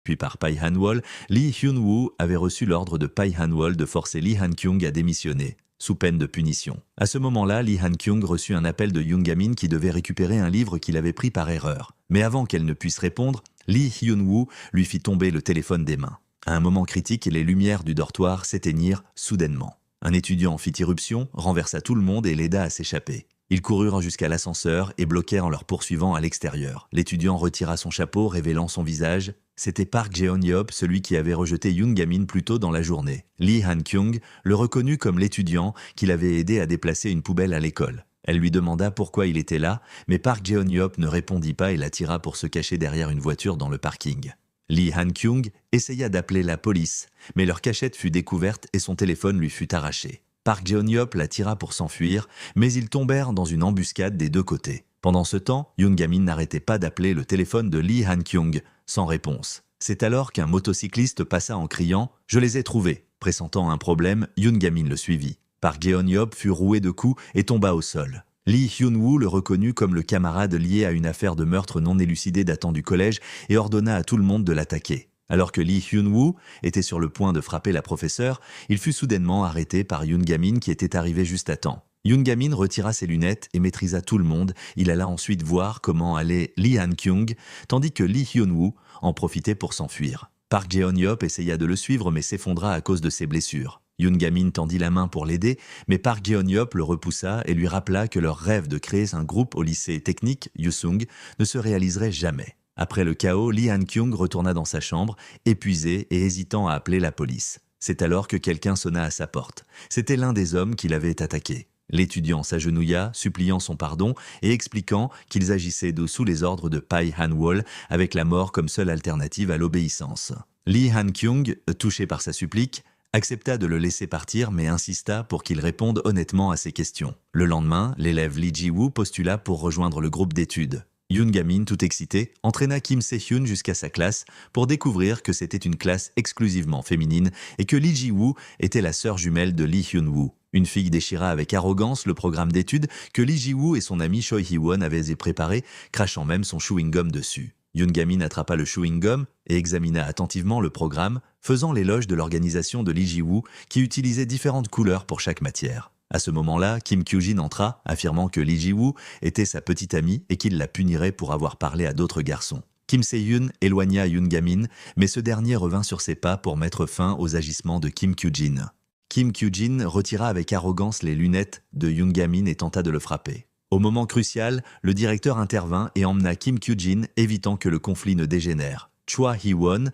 puis par Pai Han-wol, Lee Hyun-woo avait reçu l'ordre de Pai Han-wol de forcer Lee Han-kyung à démissionner, sous peine de punition. À ce moment-là, Lee Han-kyung reçut un appel de Yoon-gamin qui devait récupérer un livre qu'il avait pris par erreur. Mais avant qu'elle ne puisse répondre, Lee Hyun-woo lui fit tomber le téléphone des mains. À un moment critique, les lumières du dortoir s'éteignirent soudainement. Un étudiant fit irruption, renversa tout le monde et l'aida à s'échapper. Ils coururent jusqu'à l'ascenseur et bloquèrent en leur poursuivant à l'extérieur. L'étudiant retira son chapeau, révélant son visage. C'était Park Jeon-yeop, celui qui avait rejeté Yoon-gamin plus tôt dans la journée. Lee Han-kyung le reconnut comme l'étudiant qui l'avait aidé à déplacer une poubelle à l'école. Elle lui demanda pourquoi il était là, mais Park Jeon-yeop ne répondit pas et l'attira pour se cacher derrière une voiture dans le parking. Lee Han-kyung essaya d'appeler la police, mais leur cachette fut découverte et son téléphone lui fut arraché. Park Jeon-yeop la tira pour s'enfuir, mais ils tombèrent dans une embuscade des deux côtés. Pendant ce temps, Yoon-gamin n'arrêtait pas d'appeler le téléphone de Lee Han-kyung, sans réponse. C'est alors qu'un motocycliste passa en criant « Je les ai trouvés ». Pressentant un problème, Yoon-gamin le suivit. Park Jeon-yeop fut roué de coups et tomba au sol. Lee Hyun-woo le reconnut comme le camarade lié à une affaire de meurtre non élucidée datant du collège et ordonna à tout le monde de l'attaquer. Alors que Lee Hyun-woo était sur le point de frapper la professeure, il fut soudainement arrêté par Yoon-gamin qui était arrivé juste à temps. Yoon-gamin retira ses lunettes et maîtrisa tout le monde. Il alla ensuite voir comment allait Lee Han-kyung, tandis que Lee Hyun-woo en profitait pour s'enfuir. Park Jeon-yeop essaya de le suivre mais s'effondra à cause de ses blessures. Yoon-gamin tendit la main pour l'aider, mais Park Jeon-yeop le repoussa et lui rappela que leur rêve de créer un groupe au lycée technique Yusung ne se réaliserait jamais. Après le chaos, Lee Han-kyung retourna dans sa chambre, épuisé et hésitant à appeler la police. C'est alors que quelqu'un sonna à sa porte. C'était l'un des hommes qui l'avait attaqué. L'étudiant s'agenouilla, suppliant son pardon et expliquant qu'ils agissaient sous les ordres de Pai Han-wol avec la mort comme seule alternative à l'obéissance. Lee Han-kyung, touché par sa supplique, accepta de le laisser partir mais insista pour qu'il réponde honnêtement à ses questions. Le lendemain, l'élève Lee Ji-woo postula pour rejoindre le groupe d'études. Yoon-gamin, tout excité, entraîna Kim Se-hyun jusqu'à sa classe pour découvrir que c'était une classe exclusivement féminine et que Lee Ji-woo était la sœur jumelle de Lee Hyun-woo. Une fille déchira avec arrogance le programme d'études que Lee Ji-woo et son ami Choi Hee-won avaient préparé, crachant même son chewing-gum dessus. Yoon-gamin attrapa le chewing-gum et examina attentivement le programme, faisant l'éloge de l'organisation de Lee Ji-woo qui utilisait différentes couleurs pour chaque matière. À ce moment-là, Kim Kyu-jin entra, affirmant que Lee Ji-woo était sa petite amie et qu'il la punirait pour avoir parlé à d'autres garçons. Kim Se-hyun éloigna Yoon-gamin, mais ce dernier revint sur ses pas pour mettre fin aux agissements de Kim Kyu-jin. Kim Kyu-jin retira avec arrogance les lunettes de Yoon-gamin et tenta de le frapper. Au moment crucial, le directeur intervint et emmena Kim Kyu-jin, évitant que le conflit ne dégénère. Choi Hee-won